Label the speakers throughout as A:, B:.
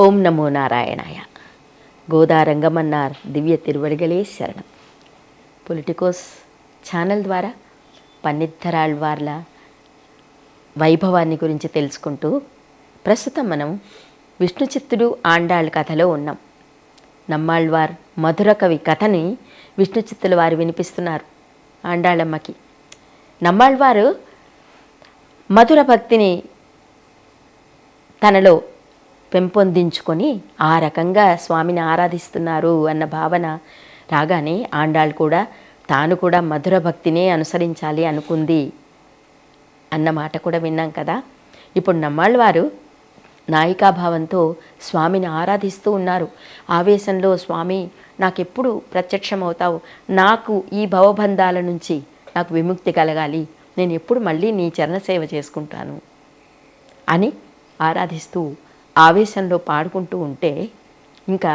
A: ఓం నమో నారాయణాయ. గోదారంగమన్నార్ దివ్య తిరువడిగలే శరణం. Politicos channel ద్వారా పన్నిద్దరాళ్వార్ల వైభవాన్ని గురించి తెలుసుకుంటూ ప్రస్తుతం మనం విష్ణు చిత్తుడు ఆండాళ్ కథలో ఉన్నాం. నమ్మాళ్వార్ మధుర కవి కథని విష్ణు చిత్తుల వారు వినిపిస్తున్నారు ఆండాళమ్మకి. నమ్మాళ్వారు మధుర భక్తిని తనలో పెంపొందించుకొని ఆ రకంగా స్వామిని ఆరాధిస్తున్నారు అన్న భావన రాగానే ఆండాళ్ కూడా తాను కూడా మధుర భక్తినే అనుసరించాలి అనుకుంది అన్న మాట కూడా విన్నాం కదా. ఇప్పుడు నమ్మాళ్వారు నాయికాభావంతో స్వామిని ఆరాధిస్తూ ఉన్నారు. ఆవేశంలో, స్వామి నాకెప్పుడు ప్రత్యక్షమవుతావు, నాకు ఈ భవబంధాల నుంచి నాకు విముక్తి కలగాలి, నేను ఎప్పుడు మళ్ళీ నీ చరణసేవ చేసుకుంటాను అని ఆరాధిస్తూ ఆవేశంలో పాడుకుంటూ ఉంటే ఇంకా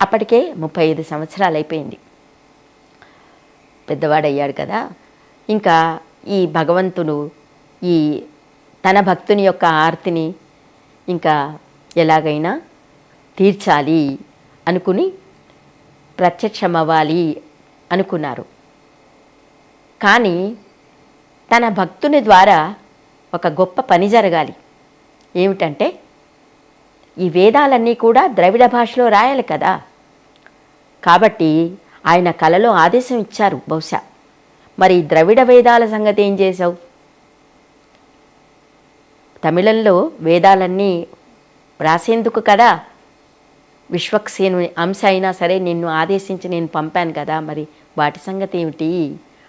A: అప్పటికే 35 సంవత్సరాలు అయిపోయింది. పెద్దవాడయ్యాడు కదా. ఇంకా ఈ భగవంతుడు తన భక్తుని యొక్క ఆర్తిని ఇంకా ఎలాగైనా తీర్చాలి అనుకుని ప్రత్యక్షమవ్వాలి అనుకున్నారు. కానీ తన భక్తుని ద్వారా ఒక గొప్ప పని జరగాలి. ఏమిటంటే ఈ వేదాలన్నీ కూడా ద్రవిడ భాషలో రాయాలి కదా. కాబట్టి ఆయన కలలో ఆదేశం ఇచ్చారు బహుశా. మరి ద్రవిడ వేదాల సంగతి ఏం చేశావు? తమిళంలో వేదాలన్నీ రాసేందుకు కదా విశ్వక్సేనుని అంశ అయినా సరే నిన్ను ఆదేశించి నేను పంపాను కదా, మరి వాటి సంగతి ఏమిటి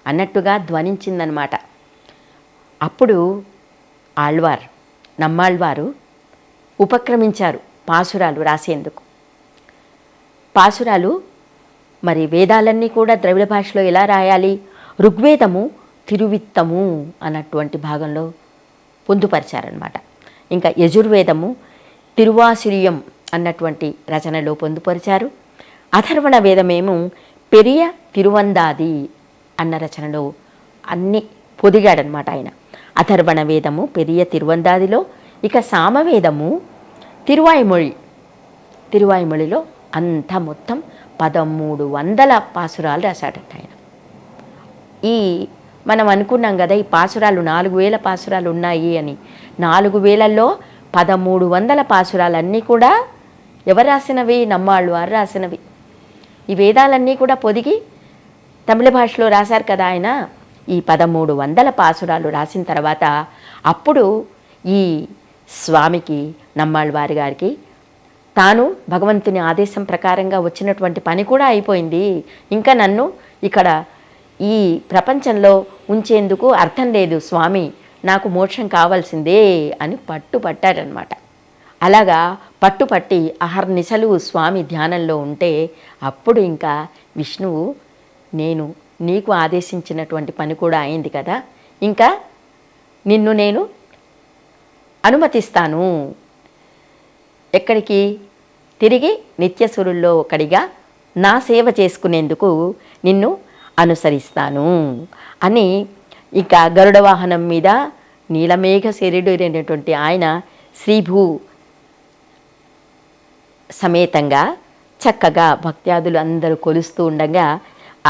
A: అన్నట్టుగా ధ్వనించిందనమాట. అప్పుడు నమ్మాళ్వారు ఉపక్రమించారు పాసురాలు రాసేందుకు. పాసురాలు మరి వేదాలన్నీ కూడా ద్రవిడ భాషలో ఎలా రాయాలి? ఋగ్వేదము తిరువిత్తము అన్నటువంటి భాగంలో పొందుపరిచారనమాట. ఇంకా యజుర్వేదము తిరువాసిరియం అన్నటువంటి రచనలో పొందుపరిచారు. అథర్వణ వేదమేమో పెరియ తిరువందాది అన్న రచనలో అన్ని పొదిగాడనమాట ఆయన. అథర్వణ వేదము పెరియ తిరువందాదిలో, ఇక సామవేదము తిరువాయిమొళిలో అంతా మొత్తం 1300 పాసురాలు రాశాడట ఆయన. మనం అనుకున్నాం కదా ఈ పాసురాలు 4000 పాసురాలు ఉన్నాయి అని. 4000లో 1300 పాసురాలన్నీ కూడా ఎవరు రాసినవి? నమ్మాళ్వారు రాసినవి. ఈ వేదాలన్నీ కూడా పొదిగి తమిళ భాషలో రాశారు కదా ఆయన. ఈ 1300 పాసురాలు రాసిన తర్వాత అప్పుడు ఈ స్వామికి నమ్మాళ్వారి గారికి తాను భగవంతుని ఆదేశం ప్రకారంగా వచ్చినటువంటి పని కూడా అయిపోయింది. ఇంకా నన్ను ఇక్కడ ఈ ప్రపంచంలో ఉంచేందుకు అర్థం లేదు స్వామి, నాకు కావాల్సిందే అని పట్టుపట్టాడనమాట. అలాగా పట్టుపట్టి అహర్నిశలు స్వామి ధ్యానంలో ఉంటే అప్పుడు ఇంకా విష్ణువు నీకు ఆదేశించినటువంటి పని కూడా అయింది కదా, ఇంకా నిన్ను నేను అనుమతిస్తాను. ఎక్కడికి? తిరిగి నిత్యసురుల్లో ఒకడిగా నా సేవ చేసుకునేందుకు నిన్ను అనుసరిస్తాను అని ఇంకా గరుడ వాహనం మీద నీలమేఘ శరీరుడైనటువంటి ఆయన శ్రీభూ సమేతంగా చక్కగా భక్త్యాదులు అందరూ కొలుస్తూ ఉండగా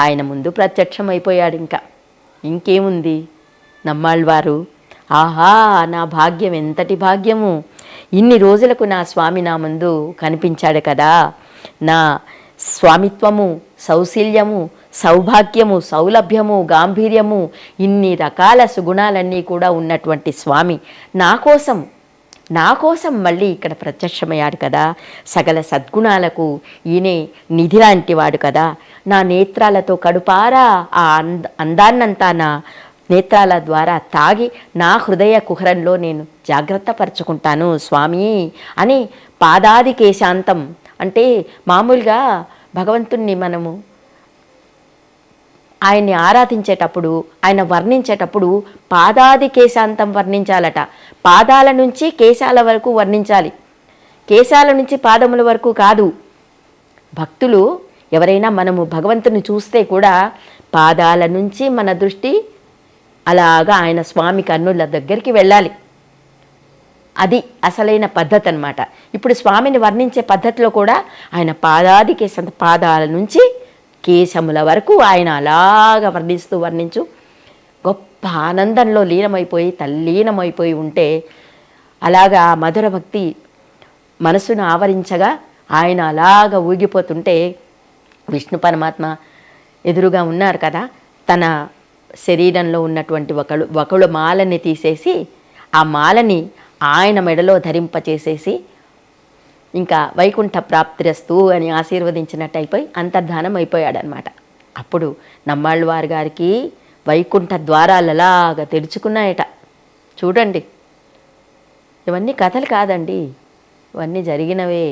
A: ఆయన ముందు ప్రత్యక్షమైపోయాడు. ఇంకేముంది? నమ్మాళ్వారు ఆహా, నా భాగ్యం ఎంతటి భాగ్యము, ఇన్ని రోజులకు నా స్వామి నా ముందు కనిపించాడు కదా, నా స్వామిత్వము, సౌశీల్యము, సౌభాగ్యము, సౌలభ్యము, గాంభీర్యము, ఇన్ని రకాల సుగుణాలన్నీ కూడా ఉన్నటువంటి స్వామి నా కోసం మళ్ళీ ఇక్కడ ప్రత్యక్షమయ్యాడు కదా. సకల సద్గుణాలకు ఈయనే నిధి లాంటి వాడు కదా. నా నేత్రాలతో కడుపారా ఆ అందాన్నంతా నా నేత్రాల ద్వారా తాగి నా హృదయ కుహరంలో నేను జాగ్రత్త పరుచుకుంటాను స్వామి అని పాదాది కేశాంతం అంటే మామూలుగా భగవంతుణ్ణి మనము ఆయన్ని ఆరాధించేటప్పుడు, ఆయన వర్ణించేటప్పుడు పాదాది కేశాంతం వర్ణించాలట. పాదాల నుంచి కేశాల వరకు వర్ణించాలి, కేశాల నుంచి పాదముల వరకు కాదు. భక్తులు ఎవరైనా మనము భగవంతుని చూస్తే కూడా పాదాల నుంచి మన దృష్టి అలాగా ఆయన స్వామి కన్నుల దగ్గరికి వెళ్ళాలి. అది అసలైన పద్ధతి అన్నమాట. ఇప్పుడు స్వామిని వర్ణించే పద్ధతిలో కూడా ఆయన పాదాది కేశ పాదాల నుంచి కేశముల వరకు ఆయన అలాగా వర్ణించు గొప్ప ఆనందంలో లీనమైపోయి తల్లీనమైపోయి ఉంటే, అలాగా మధుర భక్తి మనసును ఆవరించగా ఆయన అలాగా ఊగిపోతుంటే విష్ణు పరమాత్మ ఎదురుగా ఉన్నారు కదా, తన శరీరంలో ఉన్నటువంటి ఒకళ్ళు మాలని తీసేసి ఆ మాలని ఆయన మెడలో ధరింపచేసేసి ఇంకా వైకుంఠ ప్రాప్తిరస్తు అని ఆశీర్వదించినట్టు అయిపోయి అంతర్ధానం అయిపోయాడనమాట. అప్పుడు నమ్మాళ్ళ వారి గారికి వైకుంఠ ద్వారాలు అలాగా తెరుచుకున్నాయట. చూడండి, ఇవన్నీ కథలు కాదండి, ఇవన్నీ జరిగినవే.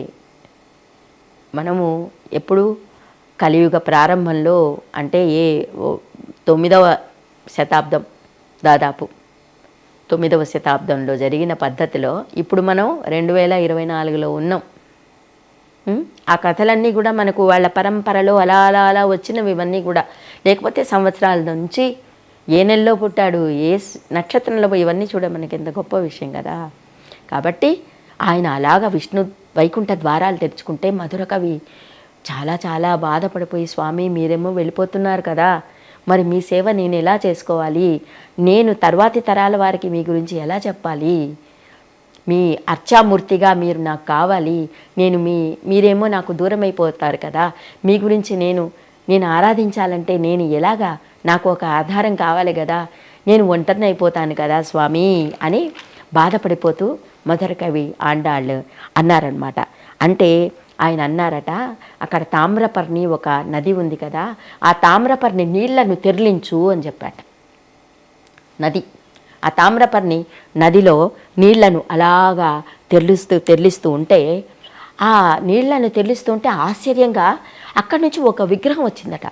A: మనము ఎప్పుడు కలియుగ ప్రారంభంలో అంటే 9వ శతాబ్దం, దాదాపు 9వ శతాబ్దంలో జరిగిన పద్ధతిలో ఇప్పుడు మనం 2024లో ఉన్నాం. ఆ కథలన్నీ కూడా మనకు వాళ్ళ పరంపరలో అలా అలా అలా వచ్చినవి ఇవన్నీ కూడా. లేకపోతే సంవత్సరాల నుంచి ఏ నెలలో పుట్టాడు, ఏ నక్షత్రంలో, ఇవన్నీ చూడ మనకి ఎంత గొప్ప విషయం కదా. కాబట్టి ఆయన అలాగా విష్ణు వైకుంఠ ద్వారాలు తెరుచుకుంటే మధుర కవి చాలా చాలా బాధపడిపోయి, స్వామి మీరేమో వెళ్ళిపోతున్నారు కదా, మరి మీ సేవ నేను ఎలా చేసుకోవాలి, నేను తర్వాతి తరాల వారికి మీ గురించి ఎలా చెప్పాలి, మీ అర్చామూర్తిగా మీరు నాకు కావాలి, మీరేమో నాకు దూరం అయిపోతారు కదా, మీ గురించి నేను ఆరాధించాలంటే నేను ఎలాగా, నాకు ఒక ఆధారం కావాలి కదా, నేను ఒంటరిని అయిపోతాను కదా స్వామి అని బాధపడిపోతూ మధుర కవి ఆండాళ్ళు అన్నారనమాట. అంటే ఆయన అన్నారట, అక్కడ తామ్రపర్ణి ఒక నది ఉంది కదా, ఆ తామ్రపర్ణి నీళ్లను తెరలించు అని చెప్పాట. ఆ తామ్రపర్ణి నదిలో నీళ్లను అలాగా తెరలిస్తూ ఉంటే, ఆ నీళ్లను తెరలిస్తూ ఉంటే ఆశ్చర్యంగా అక్కడి నుంచి ఒక విగ్రహం వచ్చిందట.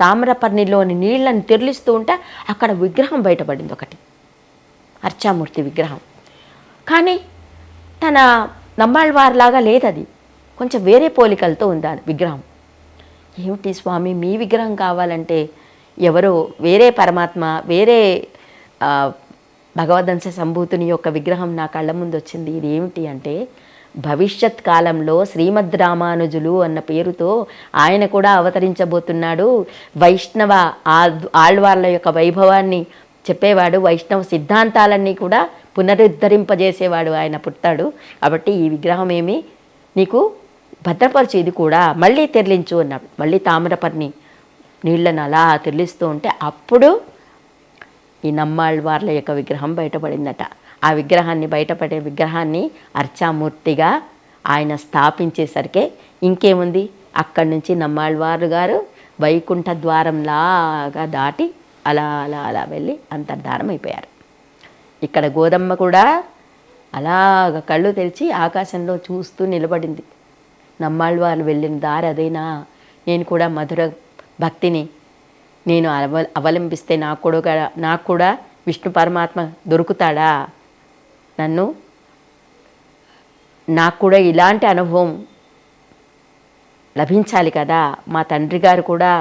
A: తామ్రపర్ణిలోని నీళ్లను తెరలిస్తూ ఉంటే అక్కడ విగ్రహం బయటపడింది, ఒకటి అర్చామూర్తి విగ్రహం. కానీ తన నమ్మాళ్ళవారిలాగా లేదది, కొంచెం వేరే పోలికలతో ఉంది విగ్రహం. ఏమిటి స్వామి మీ విగ్రహం కావాలంటే, ఎవరో వేరే పరమాత్మ, వేరే భగవదంశ సంభూతుని యొక్క విగ్రహం నా కళ్ళ ముందు వచ్చింది. ఇది ఏమిటి అంటే, భవిష్యత్ కాలంలో శ్రీమద్ రామానుజులు అన్న పేరుతో ఆయన కూడా అవతరించబోతున్నాడు. వైష్ణవ ఆళ్వార్ల యొక్క వైభవాన్ని చెప్పేవాడు, వైష్ణవ సిద్ధాంతాలన్నీ కూడా పునరుద్ధరింపజేసేవాడు ఆయన పుట్టాడు. కాబట్టి ఈ విగ్రహం ఏమి నీకు భద్రపరిచి, ఇది కూడా మళ్ళీ తెరలించు అన్నాడు. మళ్ళీ తామ్రపర్ణి నీళ్లను అలా తెరలిస్తూ ఉంటే అప్పుడు ఈ నమ్మాళ్ళవార్ల యొక్క విగ్రహం బయటపడిందట. ఆ బయటపడే విగ్రహాన్ని అర్చామూర్తిగా ఆయన స్థాపించేసరికి ఇంకేముంది, అక్కడి నుంచి నమ్మాళ్ళవారు గారు వైకుంఠ ద్వారంలాగా దాటి అలా అలా అలా వెళ్ళి అంతర్ధానం అయిపోయారు. ఇక్కడ గోదమ్మ కూడా అలాగ కళ్ళు తెరిచి ఆకాశంలో చూస్తూ నిలబడింది. నమ్మాళ్ళవారు వెళ్ళిన దారి అదైనా, నేను కూడా మధుర భక్తిని నేను అవలంబిస్తే నాకు కూడా విష్ణు పరమాత్మ దొరుకుతాడా, నాకు కూడా ఇలాంటి అనుభవం లభించాలి కదా. మా తండ్రి గారు కూడా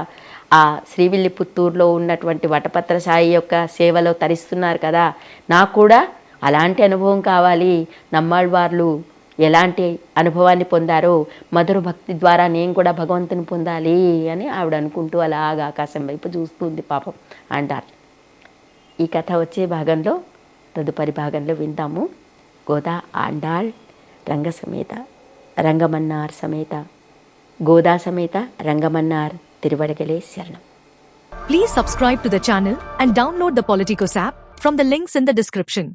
A: ఆ శ్రీవిల్లిపుత్తూరులో ఉన్నటువంటి వటపత్ర సాయి యొక్క సేవలో తరిస్తున్నారు కదా, నాకు కూడా అలాంటి అనుభవం కావాలి. నమ్మాళ్ళవార్లు ఎలాంటి అనుభవాన్ని పొందారో మధుర భక్తి ద్వారా నేను కూడా భగవంతుని పొందాలి అని ఆవిడ అనుకుంటూ అలాగా ఆకాశం వైపు చూస్తుంది పాపం అంటారు. ఈ కథ వచ్చే భాగంలో, తదుపరి భాగంలో వింటాము. గోదా ఆండాళ్ రంగసమేత రంగమన్నార్ సమేత గోదా సమేత రంగమన్నార్ తిరువడగలే శరణం.
B: Please subscribe to the channel and download the Politicos app from the links in the description.